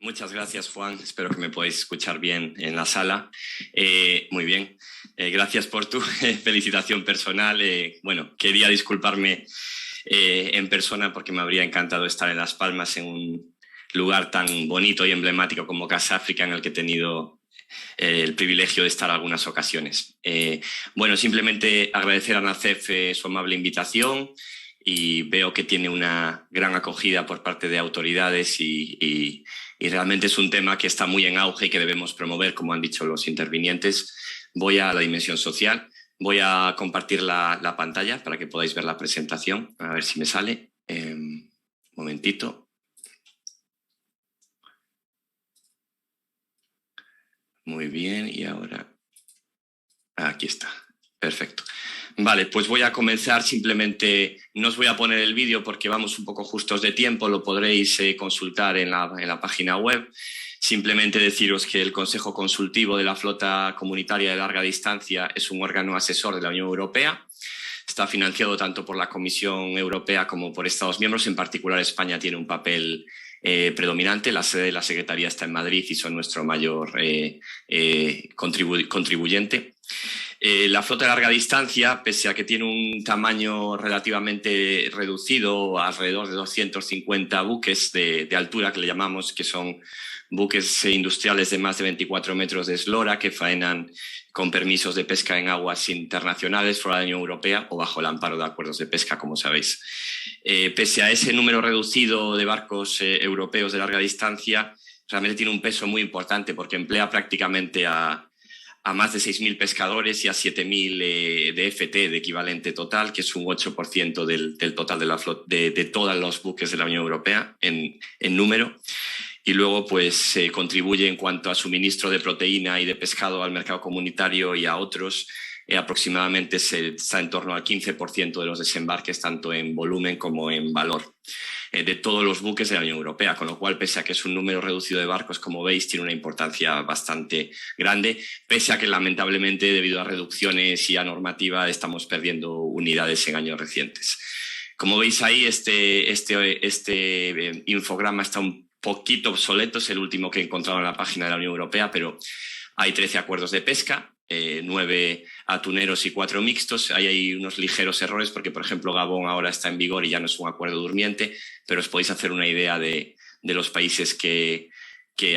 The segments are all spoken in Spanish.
Muchas gracias, Juan. Espero que me podáis escuchar bien en la sala. Muy bien. Gracias por tu felicitación personal. Bueno, quería disculparme en persona porque me habría encantado estar en Las Palmas, en un lugar tan bonito y emblemático como Casa África, en el que he tenido el privilegio de estar algunas ocasiones. Bueno, simplemente agradecer a NACEF su amable invitación, y veo que tiene una gran acogida por parte de autoridades y realmente es un tema que está muy en auge y que debemos promover, como han dicho los intervinientes. Voy a la dimensión social. Voy a compartir la pantalla para que podáis ver la presentación. A ver si me sale. Un momentito. Muy bien, y ahora... Aquí está. Perfecto. Vale, pues voy a comenzar. Simplemente no os voy a poner el vídeo porque vamos un poco justos de tiempo, lo podréis consultar en la página web. Simplemente deciros que el Consejo Consultivo de la Flota Comunitaria de Larga Distancia es un órgano asesor de la Unión Europea. Está financiado tanto por la Comisión Europea como por Estados miembros. En particular, España tiene un papel predominante. La sede de la Secretaría está en Madrid y son nuestro mayor contribuyente. La flota de larga distancia, pese a que tiene un tamaño relativamente reducido, alrededor de 250 buques de altura, que le llamamos, que son buques industriales de más de 24 metros de eslora, que faenan con permisos de pesca en aguas internacionales fuera de la Unión Europea o bajo el amparo de acuerdos de pesca, como sabéis. Pese a ese número reducido de barcos europeos de larga distancia, realmente tiene un peso muy importante porque emplea prácticamente a más de 6.000 pescadores y a 7.000 de FT, de equivalente total, que es un 8% del total de la flota, de todos los buques de la Unión Europea en número. Y luego pues contribuye en cuanto a suministro de proteína y de pescado al mercado comunitario y a otros. Aproximadamente está en torno al 15% de los desembarques, tanto en volumen como en valor, de todos los buques de la Unión Europea, con lo cual, pese a que es un número reducido de barcos, como veis, tiene una importancia bastante grande, pese a que lamentablemente, debido a reducciones y a normativa, estamos perdiendo unidades en años recientes. Como veis ahí, este infograma está un poquito obsoleto, es el último que he encontrado en la página de la Unión Europea, pero hay 13 acuerdos de pesca, 9 atuneros y 4 mixtos. Ahí hay unos ligeros errores porque, por ejemplo, Gabón ahora está en vigor y ya no es un acuerdo durmiente, pero os podéis hacer una idea de los países que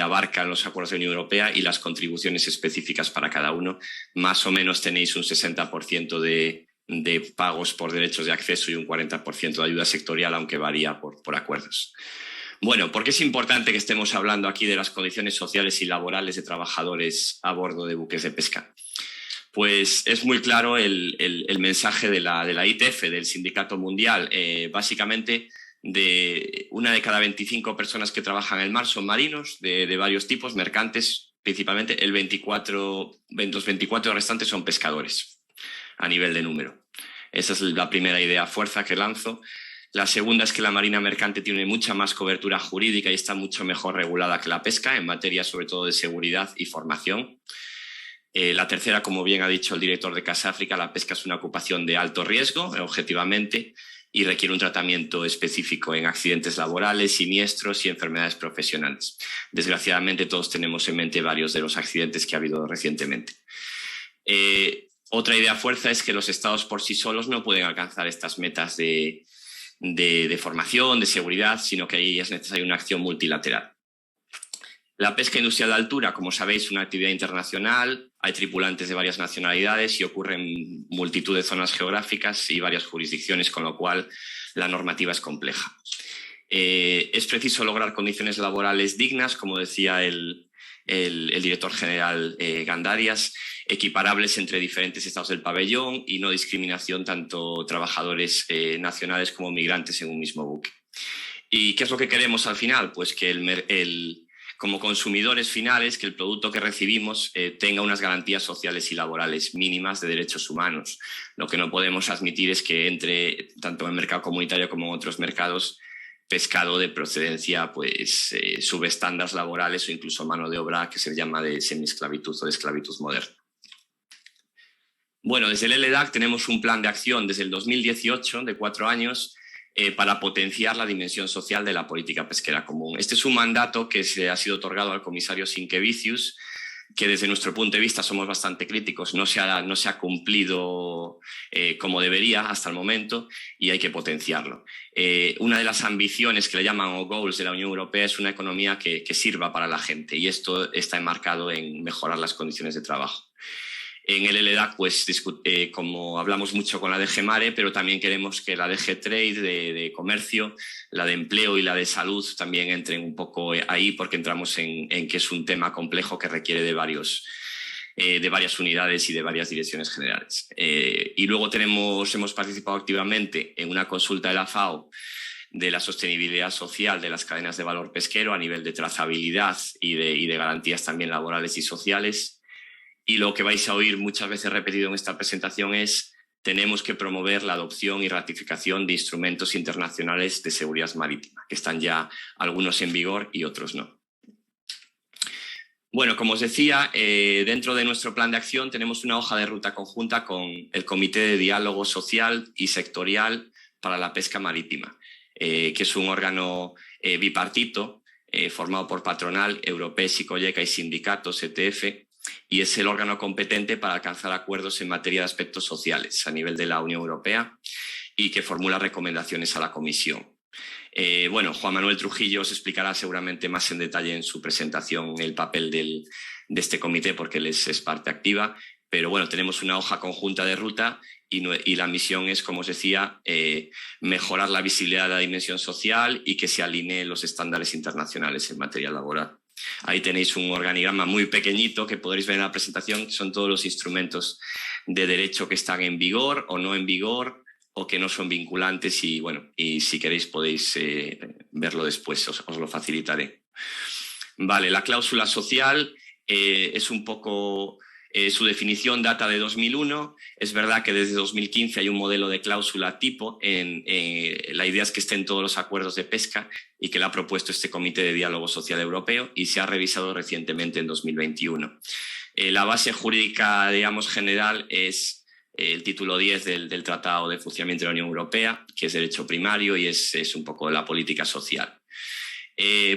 abarcan los acuerdos de la Unión Europea y las contribuciones específicas para cada uno. Más o menos tenéis un 60% de pagos por derechos de acceso y un 40% de ayuda sectorial, aunque varía por acuerdos. Bueno, ¿por qué es importante que estemos hablando aquí de las condiciones sociales y laborales de trabajadores a bordo de buques de pesca? Pues es muy claro el mensaje de la ITF, del Sindicato Mundial. Básicamente, de una de cada 25 personas que trabajan en el mar son marinos de varios tipos, mercantes principalmente. Los 24 restantes son pescadores a nivel de número. Esa es la primera idea fuerza que lanzo. La segunda es que la marina mercante tiene mucha más cobertura jurídica y está mucho mejor regulada que la pesca en materia sobre todo de seguridad y formación. La tercera, como bien ha dicho el director de Casa África, la pesca es una ocupación de alto riesgo, objetivamente, y requiere un tratamiento específico en accidentes laborales, siniestros y enfermedades profesionales. Desgraciadamente todos tenemos en mente varios de los accidentes que ha habido recientemente. Otra idea fuerza es que los estados por sí solos no pueden alcanzar estas metas de formación, de seguridad, sino que ahí es necesaria una acción multilateral. La pesca industrial de altura, como sabéis, es una actividad internacional, hay tripulantes de varias nacionalidades y ocurre en multitud de zonas geográficas y varias jurisdicciones, con lo cual la normativa es compleja. Es preciso lograr condiciones laborales dignas, como decía el director general Gandarias, equiparables entre diferentes estados del pabellón y no discriminación tanto trabajadores nacionales como migrantes en un mismo buque. ¿Y qué es lo que queremos al final? Pues que como consumidores finales, que el producto que recibimos tenga unas garantías sociales y laborales mínimas de derechos humanos. Lo que no podemos admitir es que entre, tanto en el mercado comunitario como en otros mercados, pescado de procedencia pues subestándares laborales o incluso mano de obra que se llama de semiesclavitud o de esclavitud moderna. Bueno, desde el LDAC tenemos un plan de acción desde el 2018 de 4 años para potenciar la dimensión social de la política pesquera común. Este es un mandato que se ha sido otorgado al comisario Sinkevicius, que desde nuestro punto de vista somos bastante críticos, no se ha cumplido como debería hasta el momento y hay que potenciarlo. Una de las ambiciones que le llaman o goals de la Unión Europea es una economía que sirva para la gente, y esto está enmarcado en mejorar las condiciones de trabajo. En el LDAC, pues, como hablamos mucho con la DG Mare, pero también queremos que la DG Trade de comercio, la de empleo y la de salud también entren un poco ahí, porque entramos en que es un tema complejo que requiere de varias unidades y de varias direcciones generales. Y luego hemos participado activamente en una consulta de la FAO de la sostenibilidad social de las cadenas de valor pesquero a nivel de trazabilidad y de garantías también laborales y sociales. Y lo que vais a oír muchas veces repetido en esta presentación es: tenemos que promover la adopción y ratificación de instrumentos internacionales de seguridad marítima, que están ya algunos en vigor y otros no. Bueno, como os decía, dentro de nuestro plan de acción tenemos una hoja de ruta conjunta con el Comité de Diálogo Social y Sectorial para la Pesca Marítima, que es un órgano bipartito formado por patronal, Europes, Cogeca y sindicatos, ETF, y es el órgano competente para alcanzar acuerdos en materia de aspectos sociales a nivel de la Unión Europea y que formula recomendaciones a la Comisión. Bueno, Juan Manuel Trujillo os explicará seguramente más en detalle en su presentación el papel de este comité, porque él es parte activa, pero bueno, tenemos una hoja conjunta de ruta y la misión es, como os decía, mejorar la visibilidad de la dimensión social y que se alineen los estándares internacionales en materia laboral. Ahí tenéis un organigrama muy pequeñito que podréis ver en la presentación, que son todos los instrumentos de derecho que están en vigor o no en vigor o que no son vinculantes, y bueno, y si queréis podéis verlo después, os lo facilitaré. Vale, la cláusula social es un poco... su definición data de 2001. Es verdad que desde 2015 hay un modelo de cláusula tipo. La idea es que esté en todos los acuerdos de pesca y que la ha propuesto este Comité de Diálogo Social Europeo y se ha revisado recientemente en 2021. La base jurídica, digamos, general es el título 10 del Tratado de Funcionamiento de la Unión Europea, que es derecho primario y es un poco la política social.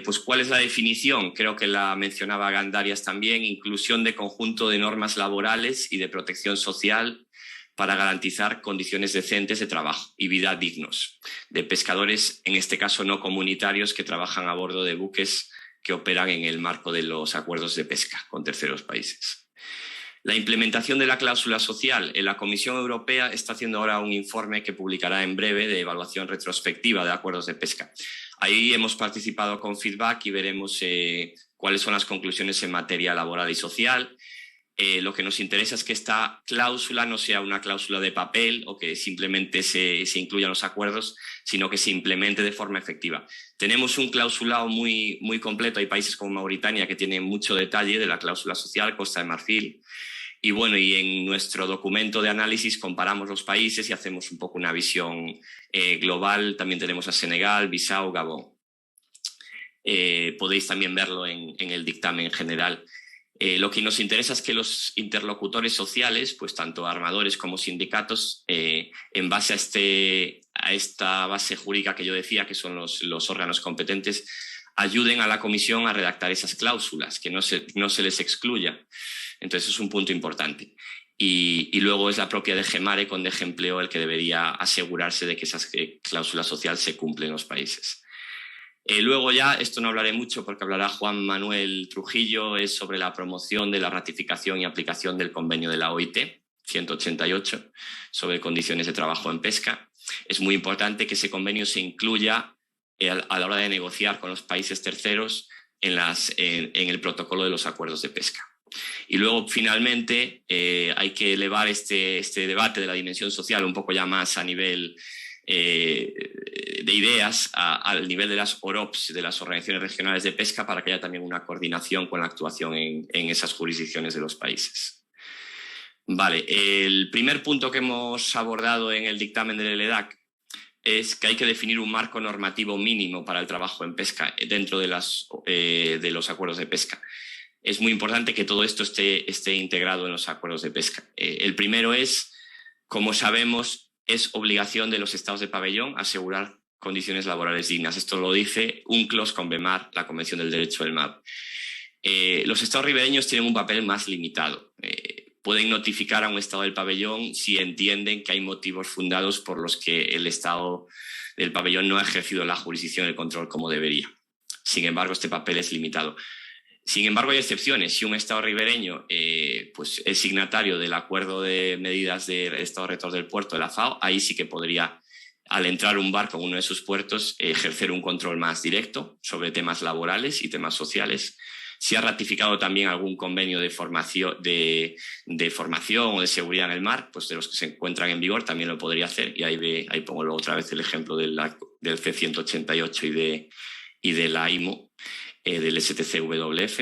Pues, ¿cuál es la definición? Creo que la mencionaba Gandarias también: inclusión de conjunto de normas laborales y de protección social para garantizar condiciones decentes de trabajo y vida dignos de pescadores, en este caso no comunitarios, que trabajan a bordo de buques que operan en el marco de los acuerdos de pesca con terceros países. La implementación de la cláusula social. La Comisión Europea está haciendo ahora un informe que publicará en breve de evaluación retrospectiva de acuerdos de pesca. Ahí hemos participado con feedback y veremos cuáles son las conclusiones en materia laboral y social. Lo que nos interesa es que esta cláusula no sea una cláusula de papel o que simplemente se incluya en los acuerdos, sino que se implemente de forma efectiva. Tenemos un clausulado muy, muy completo. Hay países como Mauritania que tienen mucho detalle de la cláusula social, Costa de Marfil. Y bueno, y en nuestro documento de análisis comparamos los países y hacemos un poco una visión global. También tenemos a Senegal, Bissau, Gabón. Podéis también verlo en el dictamen general. Lo que nos interesa es que los interlocutores sociales, pues tanto armadores como sindicatos, en base a esta base jurídica que yo decía, que son los órganos competentes, ayuden a la Comisión a redactar esas cláusulas, que no se les excluya. Entonces es un punto importante. Y luego es la propia DG Mare con DG Empleo el que debería asegurarse de que esas cláusulas sociales se cumplen en los países. Luego ya, esto no hablaré mucho porque hablará Juan Manuel Trujillo, es sobre la promoción de la ratificación y aplicación del convenio de la OIT 188 sobre condiciones de trabajo en pesca. Es muy importante que ese convenio se incluya a la hora de negociar con los países terceros en el protocolo de los acuerdos de pesca. Y luego, finalmente, hay que elevar este debate de la dimensión social un poco ya más a nivel de ideas, al nivel de las OROPs, de las organizaciones regionales de pesca, para que haya también una coordinación con la actuación en esas jurisdicciones de los países. Vale, el primer punto que hemos abordado en el dictamen del LDAC es que hay que definir un marco normativo mínimo para el trabajo en pesca dentro de los acuerdos de pesca. Es muy importante que todo esto esté integrado en los acuerdos de pesca. El primero es, como sabemos, es obligación de los estados de pabellón asegurar condiciones laborales dignas. Esto lo dice UNCLOS con BEMAR, la Convención del Derecho del Mar. Los estados ribereños tienen un papel más limitado. Pueden notificar a un estado del pabellón si entienden que hay motivos fundados por los que el estado del pabellón no ha ejercido la jurisdicción y el control como debería. Sin embargo, este papel es limitado. Sin embargo, hay excepciones. Si un estado ribereño pues es signatario del acuerdo de medidas del estado rector del puerto de la FAO, ahí sí que podría, al entrar un barco en uno de sus puertos, ejercer un control más directo sobre temas laborales y temas sociales. Si ha ratificado también algún convenio de formación o de seguridad en el mar, pues de los que se encuentran en vigor, también lo podría hacer. Y ahí pongo luego otra vez el ejemplo del C-188 y de la IMO, del STCWF.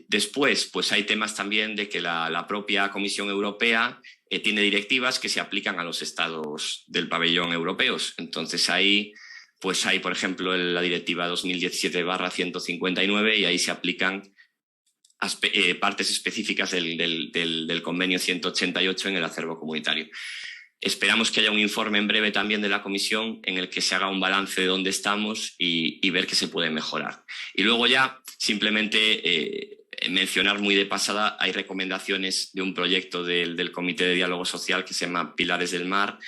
Después, pues hay temas también de que la propia Comisión Europea tiene directivas que se aplican a los estados del pabellón europeos. Entonces ahí pues hay, por ejemplo, la directiva 2017/159 y ahí se aplican partes específicas del convenio 188 en el acervo comunitario. Esperamos que haya un informe en breve también de la Comisión en el que se haga un balance de dónde estamos y ver qué se puede mejorar. Y luego ya simplemente mencionar muy de pasada, hay recomendaciones de un proyecto del Comité de Diálogo Social que se llama Pilares del Mar,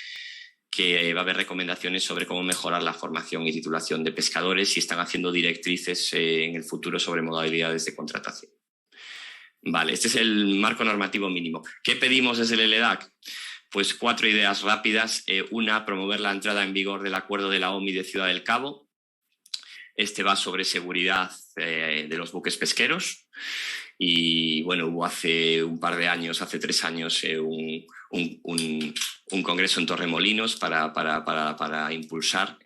que va a haber recomendaciones sobre cómo mejorar la formación y titulación de pescadores y están haciendo directrices en el futuro sobre modalidades de contratación. Vale, este es el marco normativo mínimo. ¿Qué pedimos desde el LEDAC? Pues 4 ideas rápidas. Una, promover la entrada en vigor del acuerdo de la OMI de Ciudad del Cabo. Este va sobre seguridad de los buques pesqueros. Y bueno, hubo hace un par de años, hace 3 años, un congreso en Torremolinos para impulsar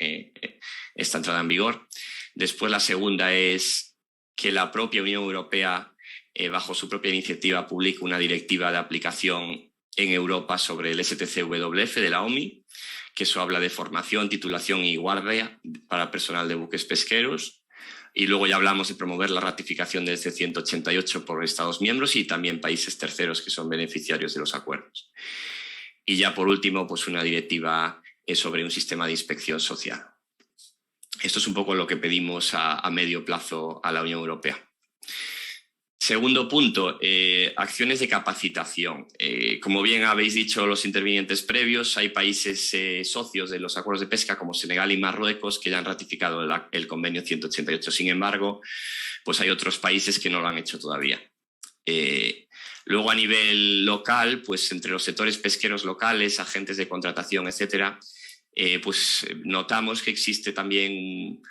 esta entrada en vigor. Después la segunda es que la propia Unión Europea, bajo su propia iniciativa, publique una directiva de aplicación en Europa sobre el STCWF de la OMI, que eso habla de formación, titulación y guardia para personal de buques pesqueros. Y luego ya hablamos de promover la ratificación del C-188 por Estados miembros y también países terceros que son beneficiarios de los acuerdos. Y ya por último, pues una directiva sobre un sistema de inspección social. Esto es un poco lo que pedimos a medio plazo a la Unión Europea. Segundo punto, acciones de capacitación. Como bien habéis dicho los intervinientes previos, hay países socios de los acuerdos de pesca como Senegal y Marruecos que ya han ratificado el convenio 188. Sin embargo, pues hay otros países que no lo han hecho todavía. Luego, a nivel local, pues entre los sectores pesqueros locales, agentes de contratación, etcétera, pues notamos que existe también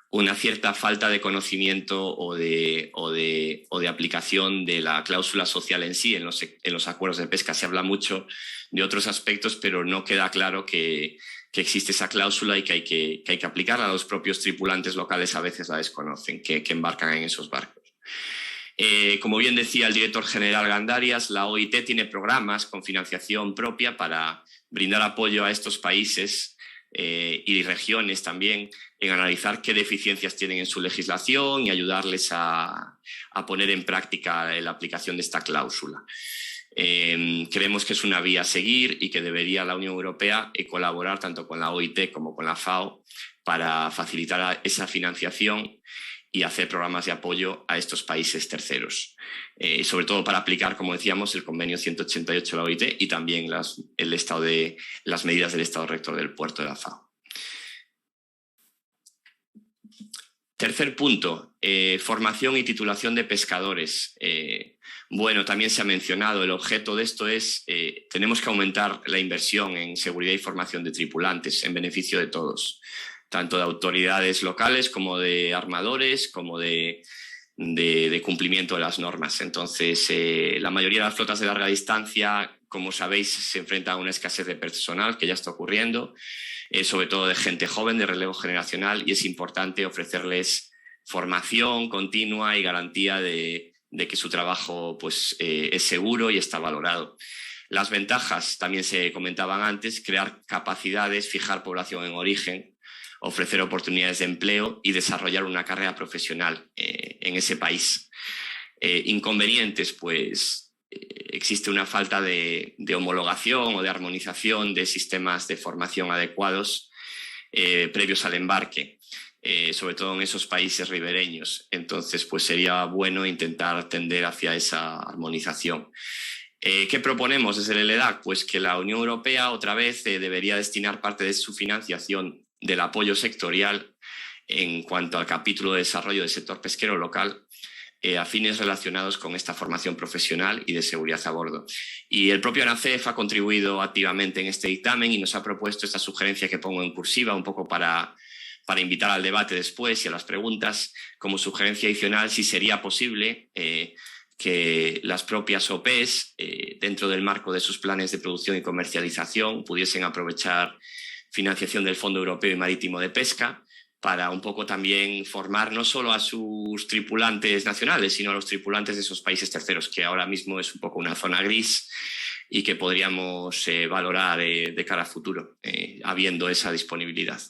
una cierta falta de conocimiento o de aplicación de la cláusula social en sí. En los acuerdos de pesca se habla mucho de otros aspectos, pero no queda claro que existe esa cláusula y que hay que aplicarla. Los propios tripulantes locales a veces la desconocen, que embarcan en esos barcos. Como bien decía el director general Gandarias, la OIT tiene programas con financiación propia para brindar apoyo a estos países y regiones también en analizar qué deficiencias tienen en su legislación y ayudarles a poner en práctica la aplicación de esta cláusula. Creemos que es una vía a seguir y que debería la Unión Europea colaborar tanto con la OIT como con la FAO para facilitar esa financiación y hacer programas de apoyo a estos países terceros, sobre todo para aplicar, como decíamos, el convenio 188 de la OIT y también las medidas del Estado Rector del puerto de la FAO. Tercer punto, formación y titulación de pescadores. Bueno, también se ha mencionado, el objeto de esto es, tenemos que aumentar la inversión en seguridad y formación de tripulantes en beneficio de todos, tanto de autoridades locales como de armadores, como de cumplimiento de las normas. Entonces, la mayoría de las flotas de larga distancia, como sabéis, se enfrentan a una escasez de personal que ya está ocurriendo, sobre todo de gente joven, de relevo generacional, y es importante ofrecerles formación continua y garantía de que su trabajo pues, es seguro y está valorado. Las ventajas también se comentaban antes: crear capacidades, fijar población en origen, ofrecer oportunidades de empleo y desarrollar una carrera profesional en ese país. Inconvenientes, pues existe una falta de homologación o de armonización de sistemas de formación adecuados previos al embarque, sobre todo en esos países ribereños. Entonces, pues sería bueno intentar tender hacia esa armonización. ¿Qué proponemos desde el ELEDAC? Pues que la Unión Europea otra vez debería destinar parte de su financiación del apoyo sectorial en cuanto al capítulo de desarrollo del sector pesquero local a fines relacionados con esta formación profesional y de seguridad a bordo. Y el propio ANACEF ha contribuido activamente en este dictamen y nos ha propuesto esta sugerencia que pongo en cursiva, un poco para invitar al debate después y a las preguntas, como sugerencia adicional, si sería posible que las propias OPEs, dentro del marco de sus planes de producción y comercialización, pudiesen aprovechar financiación del Fondo Europeo y Marítimo de Pesca para un poco también formar no solo a sus tripulantes nacionales, sino a los tripulantes de esos países terceros, que ahora mismo es un poco una zona gris y que podríamos valorar de cara a futuro, habiendo esa disponibilidad.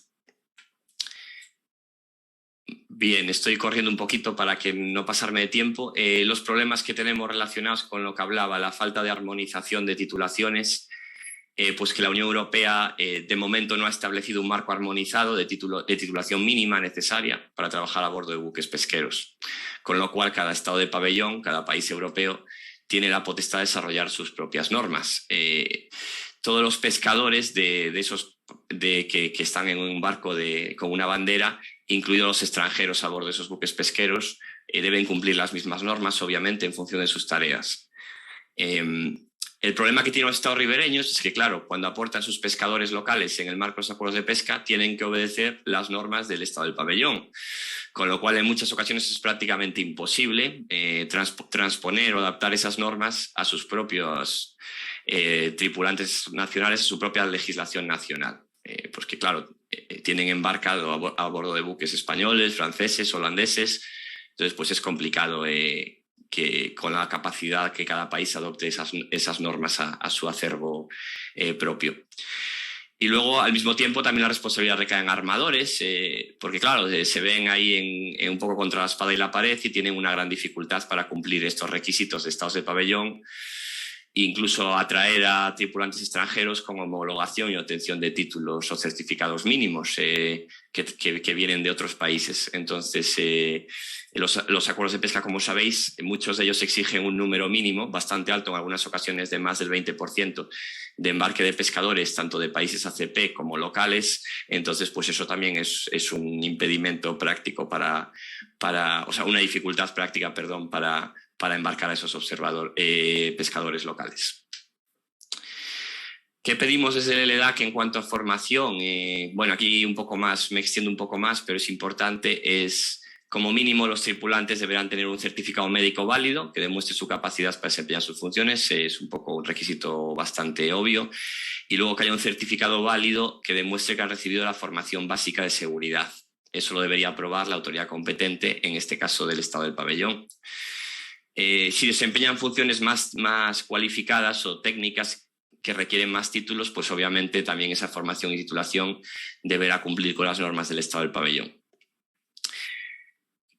Bien, estoy corriendo un poquito para que no pasarme de tiempo. Los problemas que tenemos relacionados con lo que hablaba, la falta de armonización de titulaciones, pues que la Unión Europea de momento no ha establecido un marco armonizado de titulación mínima necesaria para trabajar a bordo de buques pesqueros, con lo cual cada estado de pabellón, cada país europeo, tiene la potestad de desarrollar sus propias normas. Todos los pescadores que están en un barco con una bandera, incluidos los extranjeros a bordo de esos buques pesqueros, deben cumplir las mismas normas, obviamente, en función de sus tareas. El problema que tienen los estados ribereños es que, claro, cuando aportan sus pescadores locales en el marco de los acuerdos de pesca, tienen que obedecer las normas del estado del pabellón, con lo cual en muchas ocasiones es prácticamente imposible transponer o adaptar esas normas a sus propios tripulantes nacionales, a su propia legislación nacional. Pues que, claro, tienen embarcado a bordo de buques españoles, franceses, holandeses, entonces pues es complicado que con la capacidad que cada país adopte esas normas a su acervo propio. Y luego, al mismo tiempo, también la responsabilidad recae en armadores, porque, claro, se ven ahí en un poco contra la espada y la pared y tienen una gran dificultad para cumplir estos requisitos de estados de pabellón, incluso atraer a tripulantes extranjeros con homologación y obtención de títulos o certificados mínimos que vienen de otros países. Entonces, los acuerdos de pesca, como sabéis, muchos de ellos exigen un número mínimo, bastante alto, en algunas ocasiones de más del 20% de embarque de pescadores, tanto de países ACP como locales. Entonces, pues eso también es un impedimento práctico o sea, una dificultad práctica, perdón, para embarcar a esos pescadores locales. ¿Qué pedimos desde el ELEDAC en cuanto a formación? Bueno, aquí un poco más, me extiendo un poco más, pero es importante, como mínimo los tripulantes deberán tener un certificado médico válido que demuestre su capacidad para desempeñar sus funciones, es un poco un requisito bastante obvio, y luego que haya un certificado válido que demuestre que han recibido la formación básica de seguridad. Eso lo debería aprobar la autoridad competente, en este caso del Estado del Pabellón. Si desempeñan funciones más cualificadas o técnicas que requieren más títulos, pues obviamente también esa formación y titulación deberá cumplir con las normas del Estado del Pabellón.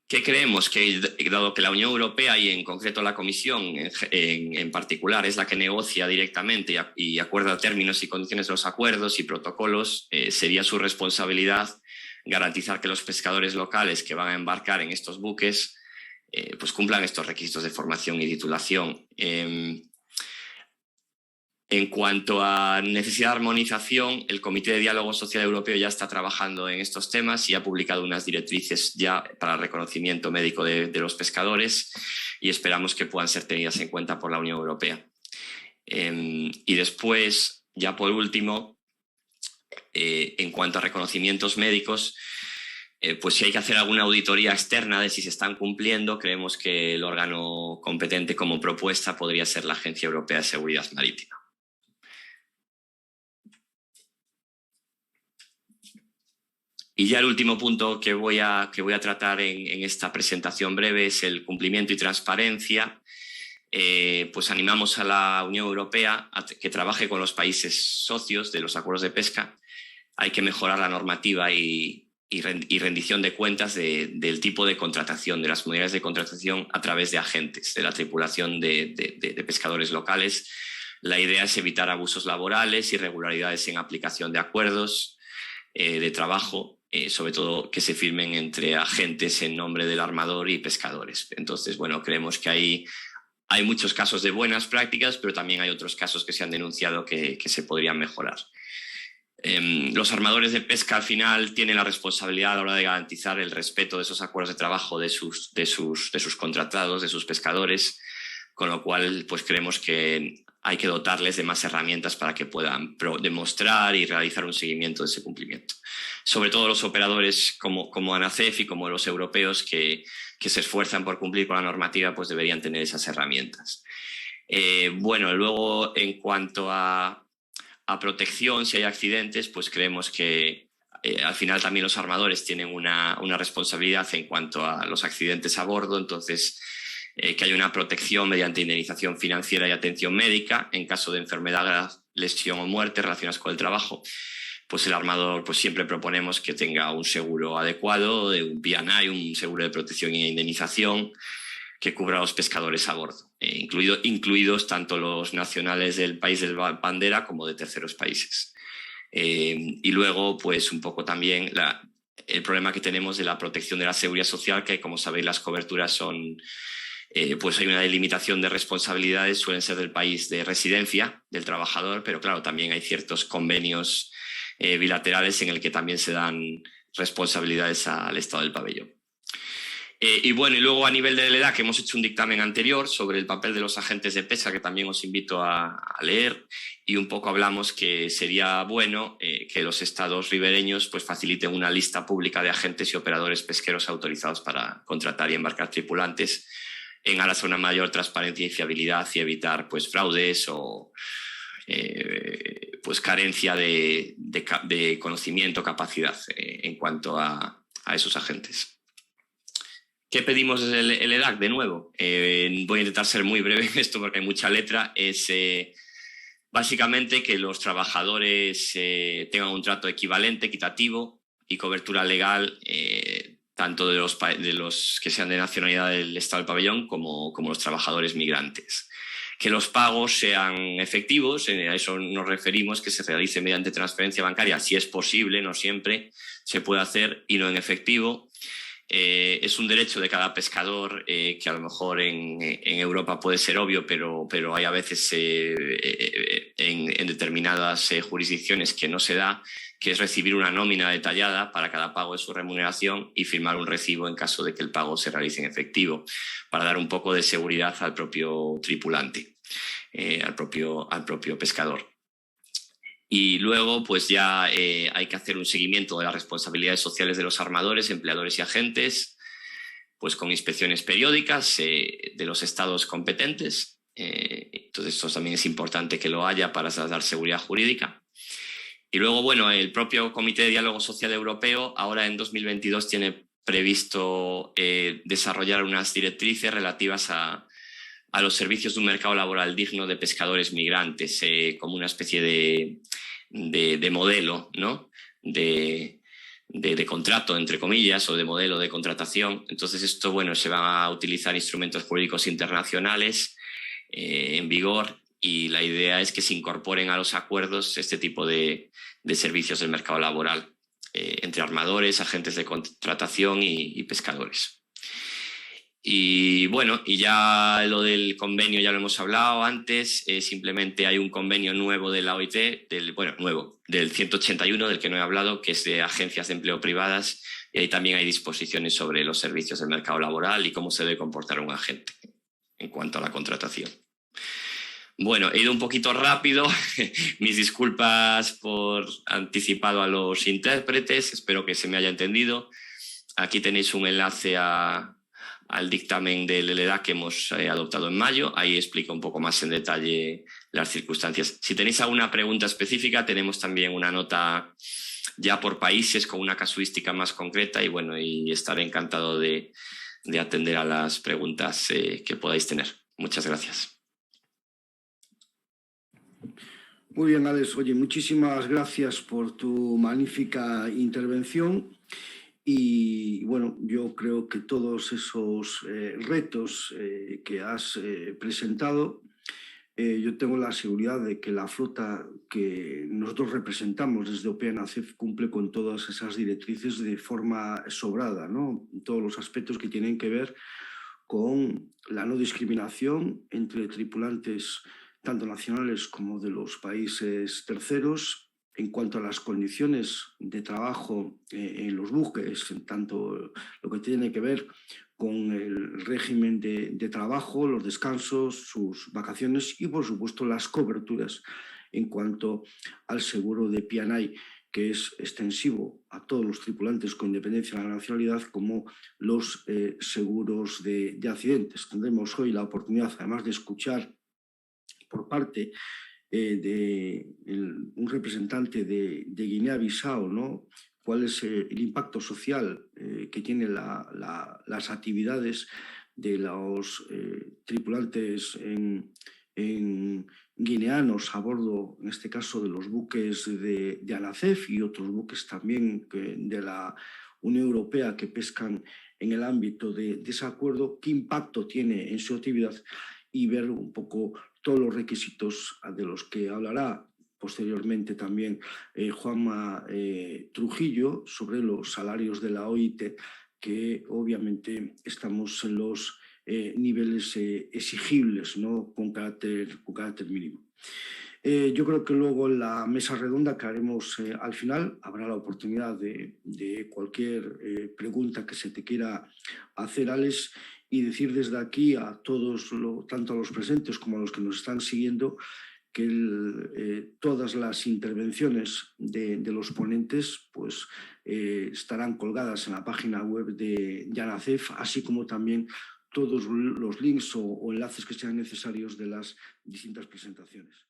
¿Qué creemos? Que dado que la Unión Europea y en concreto la Comisión en particular es la que negocia directamente y acuerda términos y condiciones de los acuerdos y protocolos, sería su responsabilidad garantizar que los pescadores locales que van a embarcar en estos buques pues cumplan estos requisitos de formación y titulación. En cuanto a necesidad de armonización, el Comité de Diálogo Social Europeo ya está trabajando en estos temas y ha publicado unas directrices ya para el reconocimiento médico de los pescadores y esperamos que puedan ser tenidas en cuenta por la Unión Europea. Y después, ya por último, en cuanto a reconocimientos médicos, pues si hay que hacer alguna auditoría externa de si se están cumpliendo, creemos que el órgano competente como propuesta podría ser la Agencia Europea de Seguridad Marítima. Y ya el último punto que voy a tratar en esta presentación breve es el cumplimiento y transparencia. Pues animamos a la Unión Europea a que trabaje con los países socios de los acuerdos de pesca. Hay que mejorar la normativa y y rendición de cuentas del tipo de contratación, de las modalidades de contratación a través de agentes, de la tripulación de pescadores locales. La idea es evitar abusos laborales, irregularidades en aplicación de acuerdos de trabajo, sobre todo que se firmen entre agentes en nombre del armador y pescadores. Entonces, bueno, creemos que hay muchos casos de buenas prácticas, pero también hay otros casos que se han denunciado que se podrían mejorar. Los armadores de pesca al final tienen la responsabilidad a la hora de garantizar el respeto de esos acuerdos de trabajo de sus contratados, de sus pescadores, con lo cual pues creemos que hay que dotarles de más herramientas para que puedan demostrar y realizar un seguimiento de ese cumplimiento. Sobre todo los operadores como ANACEF y como los europeos que se esfuerzan por cumplir con la normativa, pues deberían tener esas herramientas. Bueno, luego en cuanto a protección, si hay accidentes, pues creemos que al final también los armadores tienen una responsabilidad en cuanto a los accidentes a bordo, entonces que haya una protección mediante indemnización financiera y atención médica en caso de enfermedad, lesión o muerte relacionadas con el trabajo. Pues el armador pues siempre proponemos que tenga un seguro adecuado, un P&I, un seguro de protección e indemnización que cubra a los pescadores a bordo, incluidos tanto los nacionales del país de bandera como de terceros países. Y luego, pues un poco también el problema que tenemos de la protección de la seguridad social, que como sabéis las coberturas son, pues hay una delimitación de responsabilidades, suelen ser del país de residencia del trabajador, pero claro, también hay ciertos convenios bilaterales en el que también se dan responsabilidades al Estado del pabellón. Y bueno, y luego a nivel de la que hemos hecho un dictamen anterior sobre el papel de los agentes de pesca, que también os invito a leer, y un poco hablamos que sería bueno que los estados ribereños pues faciliten una lista pública de agentes y operadores pesqueros autorizados para contratar y embarcar tripulantes en aras a una mayor transparencia y fiabilidad y evitar pues fraudes o pues carencia de conocimiento, capacidad en cuanto a esos agentes. ¿Qué pedimos desde el EDAC? De nuevo, voy a intentar ser muy breve en esto porque hay mucha letra. Es básicamente que los trabajadores tengan un trato equivalente, equitativo y cobertura legal, tanto de los que sean de nacionalidad del Estado del pabellón como los trabajadores migrantes. Que los pagos sean efectivos, a eso nos referimos, que se realice mediante transferencia bancaria, si es posible, no siempre se puede hacer, y no en efectivo. Es un derecho de cada pescador que a lo mejor en Europa puede ser obvio, pero hay a veces en determinadas jurisdicciones que no se da, que es recibir una nómina detallada para cada pago de su remuneración y firmar un recibo en caso de que el pago se realice en efectivo, para dar un poco de seguridad al propio tripulante, al propio pescador. Y luego pues ya hay que hacer un seguimiento de las responsabilidades sociales de los armadores, empleadores y agentes, pues con inspecciones periódicas de los estados competentes. Entonces esto también es importante que lo haya para dar seguridad jurídica. Y luego, bueno, el propio Comité de Diálogo Social Europeo ahora en 2022 tiene previsto desarrollar unas directrices relativas a los servicios de un mercado laboral digno de pescadores migrantes, como una especie de modelo, ¿no? de contrato, entre comillas, o de modelo de contratación. Entonces esto, bueno, se van a utilizar instrumentos jurídicos internacionales en vigor, y la idea es que se incorporen a los acuerdos este tipo de servicios del mercado laboral entre armadores, agentes de contratación y pescadores. Y bueno, y ya lo del convenio ya lo hemos hablado antes, simplemente hay un convenio nuevo de la OIT, del 181, del que no he hablado, que es de agencias de empleo privadas, y ahí también hay disposiciones sobre los servicios del mercado laboral y cómo se debe comportar un agente en cuanto a la contratación. Bueno, he ido un poquito rápido, mis disculpas por anticipado a los intérpretes, espero que se me haya entendido. Aquí tenéis un enlace al dictamen del EDAC que hemos adoptado en mayo. Ahí explica un poco más en detalle las circunstancias. Si tenéis alguna pregunta específica, tenemos también una nota ya por países con una casuística más concreta, y bueno, y estaré encantado de atender a las preguntas que podáis tener. Muchas gracias. Muy bien, Alex. Oye, muchísimas gracias por tu magnífica intervención. Y bueno, yo creo que todos esos retos que has presentado, yo tengo la seguridad de que la flota que nosotros representamos desde OPEA-NACEF cumple con todas esas directrices de forma sobrada, ¿no? Todos los aspectos que tienen que ver con la no discriminación entre tripulantes tanto nacionales como de los países terceros, en cuanto a las condiciones de trabajo en los buques, en tanto lo que tiene que ver con el régimen de trabajo, los descansos, sus vacaciones y, por supuesto, las coberturas en cuanto al seguro de P&I, que es extensivo a todos los tripulantes con independencia de la nacionalidad, como los seguros de accidentes. Tendremos hoy la oportunidad, además de escuchar por parte de un representante de Guinea-Bissau, ¿no? Cuál es el impacto social que tienen las actividades de los tripulantes guineanos a bordo, en este caso, de los buques de ANACEF y otros buques también de la Unión Europea que pescan en el ámbito de ese acuerdo, qué impacto tiene en su actividad y ver un poco todos los requisitos de los que hablará posteriormente también Juanma Trujillo sobre los salarios de la OIT, que obviamente estamos en los niveles exigibles, ¿no? con carácter mínimo. Yo creo que luego en la mesa redonda que haremos al final habrá la oportunidad de cualquier pregunta que se te quiera hacer, Alex, y decir desde aquí a todos, tanto a los presentes como a los que nos están siguiendo, que todas las intervenciones de los ponentes pues, estarán colgadas en la página web de ANACEF, así como también todos los links o enlaces que sean necesarios de las distintas presentaciones.